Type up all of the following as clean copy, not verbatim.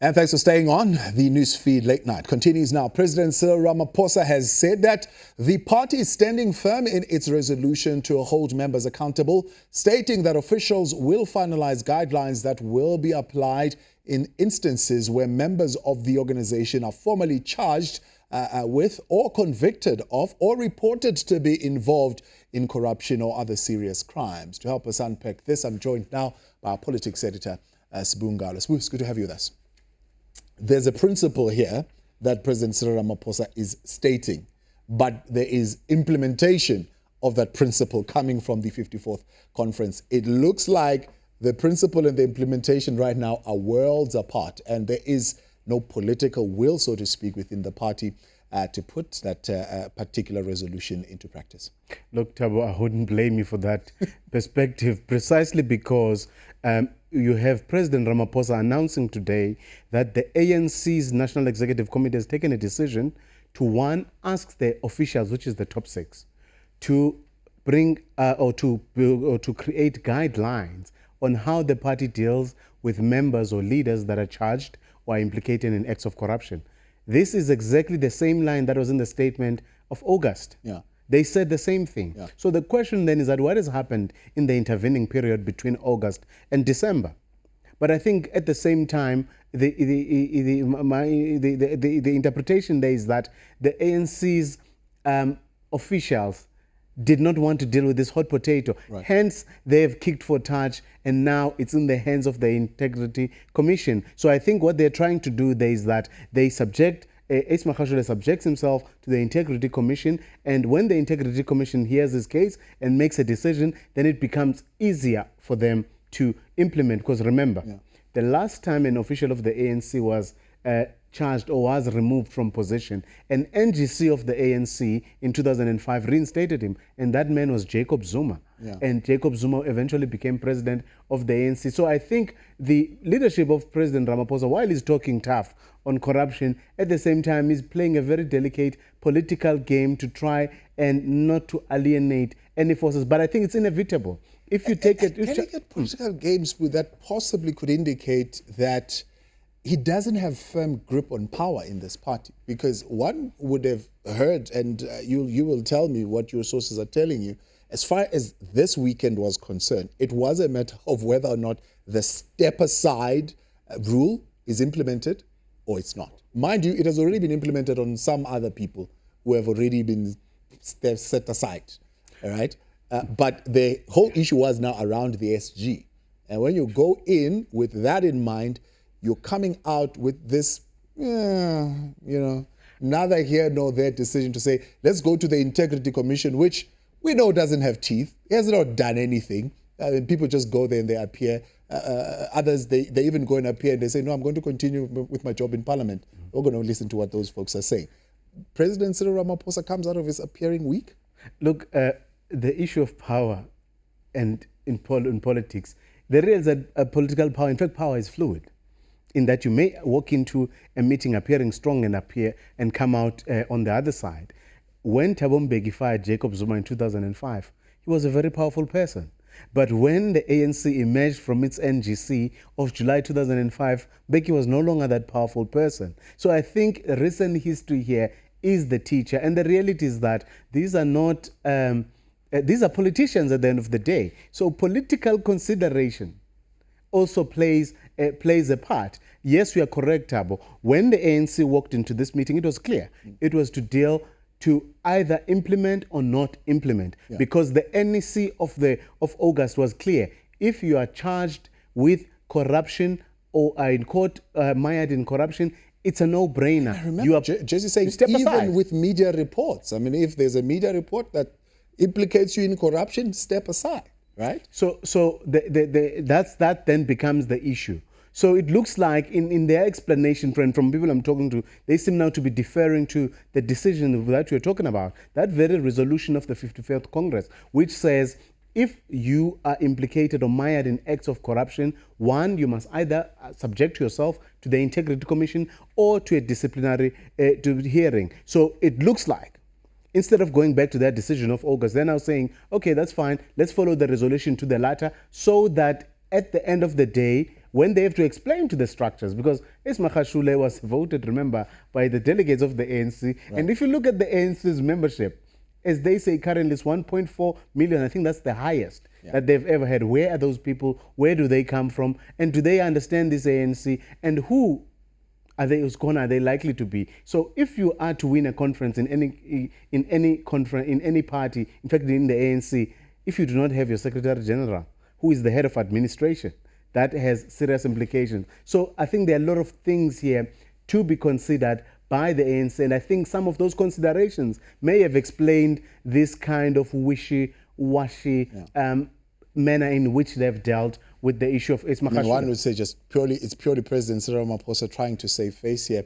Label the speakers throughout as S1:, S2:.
S1: And thanks for staying on. The newsfeed late night continues now. President Cyril Ramaphosa has said that the party is standing firm in its resolution to hold members accountable, stating that officials will finalize guidelines that will be applied in instances where members of the organization are formally charged with or convicted of or reported to be involved in corruption or other serious crimes. To help us unpack this, I'm joined now by our politics editor, Sbu Ngalo. Sbu, it's good to have you with us. There's a principle here that President Cyril Ramaphosa is stating, but there is implementation of that principle coming from the 54th conference. It looks like the principle and the implementation right now are worlds apart, and there is no political will, so to speak, within the party to put that particular resolution into practice.
S2: Look, Thabo, I wouldn't blame you for that perspective, precisely because you have President Ramaphosa announcing today that the ANC's National Executive Committee has taken a decision to, one, ask the officials, which is the top six, to bring or to create guidelines on how the party deals with members or leaders that are charged or implicated in acts of corruption. This is exactly the same line that was in the statement of August.
S1: Yeah.
S2: They said the same thing.
S1: Yeah.
S2: So the question then is that what has happened in the intervening period between August and December? But I think at the same time, the interpretation there is that the ANC's officials did not want to deal with this hot potato.
S1: Right.
S2: Hence, they've kicked for touch, and now it's in the hands of the Integrity Commission. So I think what they're trying to do there is that they subject Ace Magashule subjects himself to the Integrity Commission, and when the Integrity Commission hears his case and makes a decision, then it becomes easier for them to implement. Because remember, the last time an official of the ANC was charged or was removed from position, an NGC of the ANC in 2005 reinstated him, and that man was Jacob Zuma.
S1: Yeah.
S2: And Jacob Zuma eventually became president of the ANC. So I think the leadership of President Ramaphosa, while he's talking tough on corruption, at the same time he's playing a very delicate political game to try and not to alienate any forces. But I think it's inevitable. If you take it...
S1: Delicate political games that possibly could indicate that he doesn't have firm grip on power in this party, because one would have heard, and you will tell me what your sources are telling you, as far as this weekend was concerned, it was a matter of whether or not the step aside rule is implemented or it's not. Mind you, it has already been implemented on some other people who have already been set aside, all right? But the whole issue was now around the SG. And when you go in with that in mind, you're coming out with this, neither here nor there decision to say, let's go to the Integrity Commission, which we know doesn't have teeth. It has not done anything. People just go there and they appear. Others, they even go and appear and they say, no, I'm going to continue with my job in Parliament. We're going to listen to what those folks are saying. President Cyril Ramaphosa comes out of his appearing week.
S2: Look, the issue of power and in politics, there is a political power. In fact, power is fluid, in that you may walk into a meeting appearing strong and appear and come out on the other side. When Thabo Mdluli fired Jacob Zuma in 2005, he was a very powerful person. But when the ANC emerged from its NGC of July 2005, Mbeki was no longer that powerful person. So I think recent history here is the teacher. And the reality is that these are not, these are politicians at the end of the day. So political consideration also plays a part. Yes, we are correct, Thabo. When the ANC walked into this meeting, it was clear. It was to deal to either implement or not implement, because the NEC of August was clear. If you are charged with corruption or are in court mired in corruption, it's a no-brainer.
S1: I remember Jesse saying, even with media reports, I mean, if there's a media report that implicates you in corruption, step aside, right?
S2: So that then becomes the issue. So it looks like in their explanation, from people I'm talking to, they seem now to be deferring to the decision that we're talking about, that very resolution of the 54th Congress, which says if you are implicated or mired in acts of corruption, one, you must either subject yourself to the Integrity Commission or to a disciplinary hearing. So it looks like, instead of going back to that decision of August, they're now saying, okay, that's fine, let's follow the resolution to the latter, so that at the end of the day, when they have to explain to the structures, because Ismakashule was voted, remember, by the delegates of the ANC. Right. And if you look at the ANC's membership, as they say currently it's 1.4 million, I think that's the highest that they've ever had. Where are those people? Where do they come from? And do they understand this ANC? And who are they, whose corner are they likely to be? So if you are to win a conference in any party, in fact in the ANC, if you do not have your Secretary General, who is the head of administration, that has serious implications. So I think there are a lot of things here to be considered by the ANC, and I think some of those considerations may have explained this kind of wishy-washy manner in which they've dealt with the issue of Ismakashule.
S1: I mean, one would say it's purely President Cyril Ramaphosa trying to save face here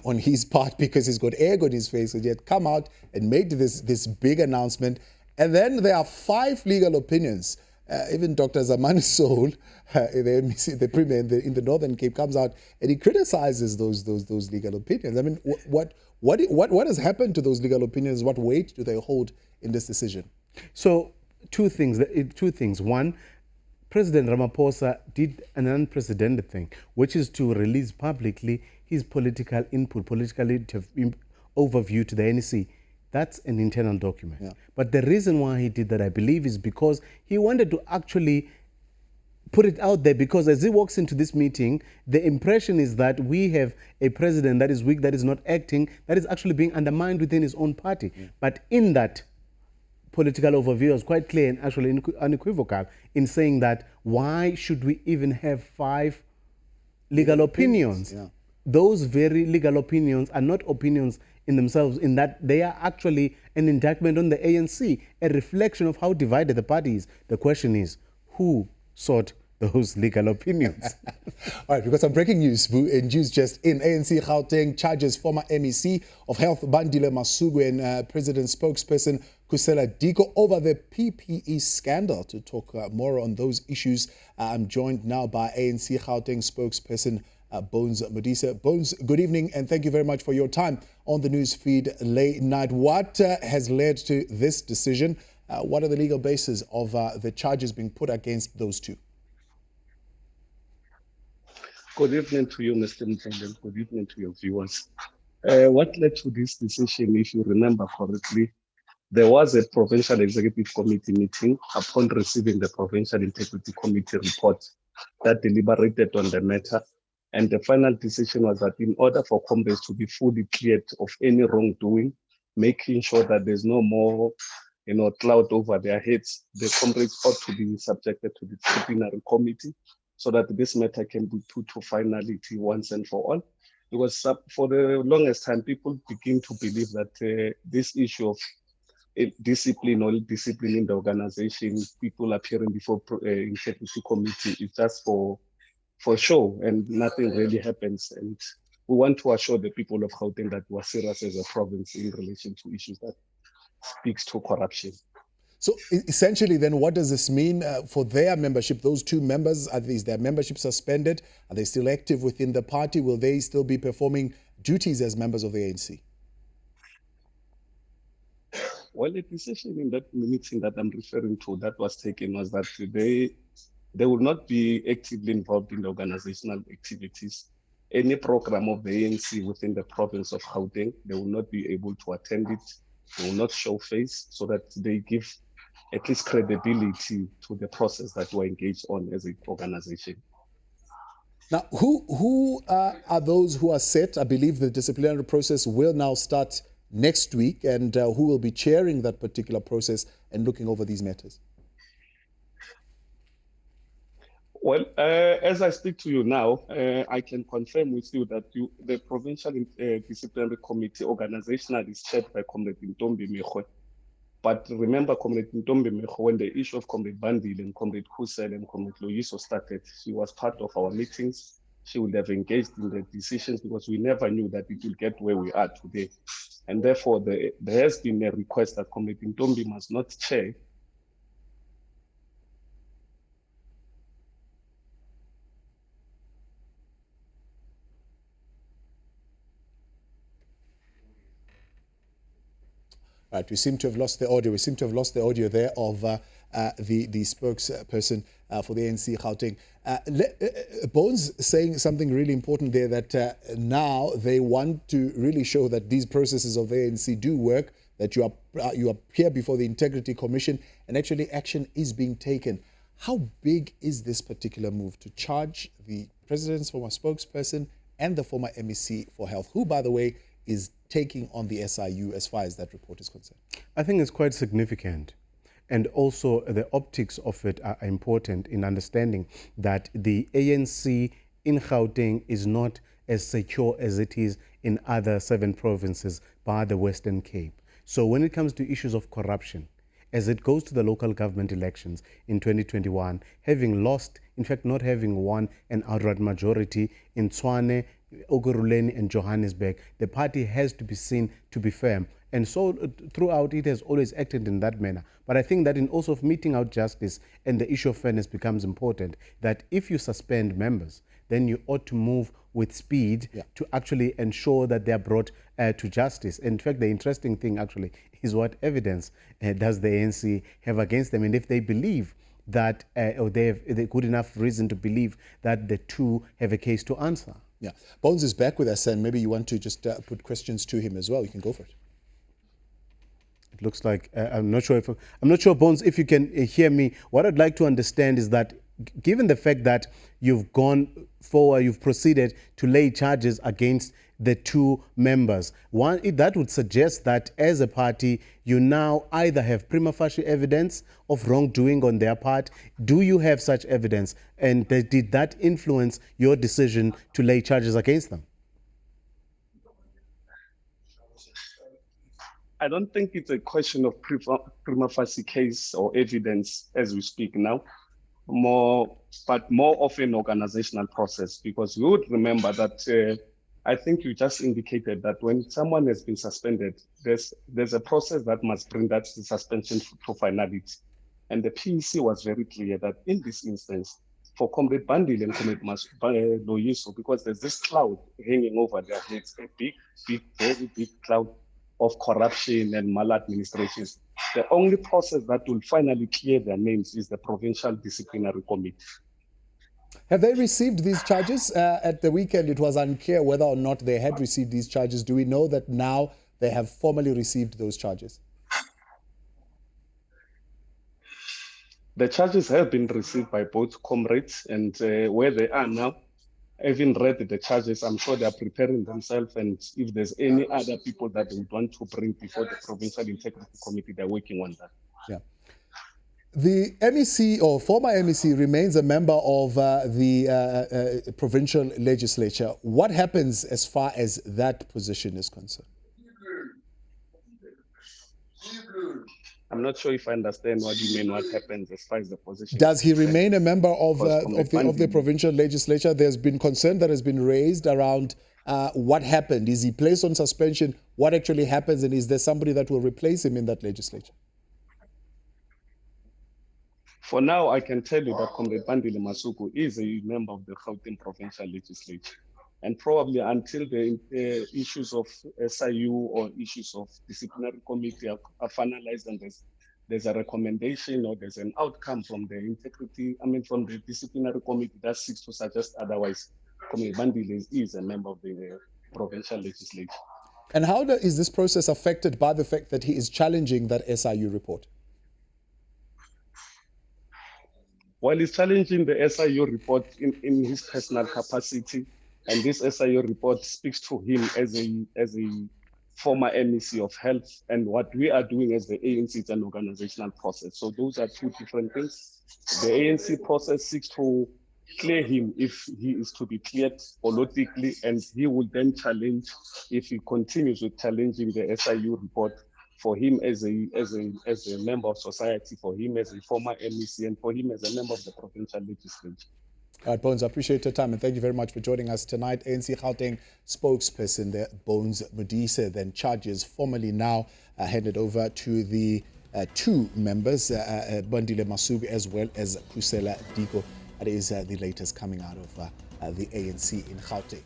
S1: on his part, because he's got egg on his face, and yet come out and made this big announcement. And then there are 5 legal opinions. Even Dr. Zamani Soul, the Premier in the Northern Cape, comes out and he criticizes those legal opinions. I mean, what has happened to those legal opinions? What weight do they hold in this decision?
S2: So two things. One, President Ramaphosa did an unprecedented thing, which is to release publicly his political input, political overview to the NEC. That's an internal document. Yeah. But the reason why he did that, I believe, is because he wanted to actually put it out there, because as he walks into this meeting, the impression is that we have a president that is weak, that is not acting, that is actually being undermined within his own party. Yeah. But in that political overview, was quite clear and actually unequivocal in saying that why should we even have 5 legal opinions? Yeah. Those very legal opinions are not opinions in themselves, in that they are actually an indictment on the ANC, a reflection of how divided the party is. The question is, who sought those legal opinions?
S1: All right, we've got some breaking news. News just in. ANC Gauteng charges former MEC of Health Bandile Masuku and President Spokesperson Khusela Diko over the PPE scandal. To talk more on those issues, I'm joined now by ANC Gauteng spokesperson Bones Modise. Bones, good evening, and thank you very much for your time on the news feed late night. What has led to this decision? What are the legal bases of the charges being put against those two?
S3: Good evening to you, Mr. Mdluli. Good evening to your viewers. What led to this decision, if you remember correctly, there was a Provincial Executive Committee meeting upon receiving the Provincial Integrity Committee report that deliberated on the matter. And the final decision was that in order for comrades to be fully cleared of any wrongdoing, making sure that there's no more cloud over their heads, the comrades ought to be subjected to the disciplinary committee so that this matter can be put to finality once and for all. Because for the longest time, people begin to believe that this issue of discipline or discipline in the organization, people appearing before integrity committee is just for show, and nothing really happens. And we want to assure the people of Gauteng that we are serious as a province in relation to issues that speaks to corruption.
S1: So essentially then, what does this mean for their membership? Those 2 members, is their membership suspended? Are they still active within the party? Will they still be performing duties as members of the ANC?
S3: Well, the decision in that meeting that I'm referring to that was taken was that they will not be actively involved in the organizational activities. Any program of the ANC within the province of Gauteng, they will not be able to attend it. They will not show face, so that they give at least credibility to the process that we're engaged on as an organization.
S1: Now, who are those who are set? I believe the disciplinary process will now start next week, and who will be chairing that particular process and looking over these matters?
S3: Well, as I speak to you now, I can confirm with you that the Provincial Disciplinary Committee organizational is chaired by Comrade Ntombi Mekgwe. But remember, Comrade Ntombi Mekgwe, when the issue of Comrade Bandile and Comrade Khusela and Comrade Loyiso started, she was part of our meetings. She would have engaged in the decisions, because we never knew that it will get where we are today. And therefore, there has been a request that Comrade Ntombi must not chair.
S1: Right, we seem to have lost the audio. We seem to have lost the audio there of the spokesperson for the ANC Gauteng. Bones saying something really important there, that now they want to really show that these processes of ANC do work, that you appear before the Integrity Commission and actually action is being taken. How big is this particular move to charge the president's former spokesperson and the former MEC for Health, who, by the way, is taking on the SIU as far as that report is concerned?
S2: I think it's quite significant. And also the optics of it are important in understanding that the ANC in Gauteng is not as secure as it is in other 7 provinces bar the Western Cape. So when it comes to issues of corruption, as it goes to the local government elections in 2021, having lost, in fact not having won an outright majority in Tshwane, Oguruleni and Johannesburg, the party has to be seen to be firm. And so throughout it has always acted in that manner. But I think that in also meting out justice and the issue of fairness becomes important, that if you suspend members, then you ought to move with speed to actually ensure that they are brought to justice. In fact, the interesting thing actually is what evidence does the ANC have against them, and if they believe that, or they have good enough reason to believe that the 2 have a case to answer.
S1: Yeah, Bones is back with us, and maybe you want to just put questions to him as well. You can go for it.
S2: It looks like I'm not sure, Bones, if you can hear me. What I'd like to understand is that, given the fact that you've gone forward, you've proceeded to lay charges against the 2 members, that would suggest that as a party, you now either have prima facie evidence of wrongdoing on their part. Do you have such evidence? And did that influence your decision to lay charges against them?
S3: I don't think it's a question of prima facie case or evidence as we speak now, but more of an organizational process, because you would remember that I think you just indicated that when someone has been suspended, there's a process that must bring that suspension to finality. And the PEC was very clear that in this instance, for Comrade Bandile and Comrade Masuku, because there's this cloud hanging over their heads, a big, very big cloud of corruption and maladministration. The only process that will finally clear their names is the Provincial Disciplinary Committee.
S1: Have they received these charges? At the weekend, it was unclear whether or not they had received these charges. Do we know that now they have formally received those charges?
S3: The charges have been received by both comrades, and where they are now, having read the charges, I'm sure they are preparing themselves, and if there's any other people that they would want to bring before the Provincial Integrity Committee, they're working on that.
S1: Yeah. The MEC, or former MEC, remains a member of the provincial legislature. What happens as far as that position is concerned?
S3: I'm not sure if I understand what you mean, what happens as far as the position.
S1: Does he remain a member of the provincial legislature? There's been concern that has been raised around what happened. Is he placed on suspension? What actually happens? And is there somebody that will replace him in that legislature?
S3: For now, I can tell you that Comrade Bandile Masuku is a member of the Gauteng Provincial Legislature. And probably until the issues of SIU or issues of disciplinary committee are finalized and there's a recommendation or there's an outcome from the from the disciplinary committee that seeks to suggest otherwise, Comrade Bandile is a member of the provincial legislature.
S1: And how is this process affected by the fact that he is challenging that SIU report?
S3: While he's challenging the SIU report in his personal capacity, and this SIU report speaks to him as a former MEC of Health, and what we are doing as the ANC is an organizational process. So those are 2 different things. The ANC process seeks to clear him if he is to be cleared politically, and he will then challenge, if he continues with challenging the SIU report, for him as a member of society, for him as a former MEC, and for him as a member of the provincial legislature.
S1: All right, Bones, I appreciate your time and thank you very much for joining us tonight. ANC Gauteng spokesperson there, Bones Modise, then charges formally now handed over to the 2 members, Bandile Masuku as well as Khusela Diko. That is the latest coming out of the ANC in Gauteng.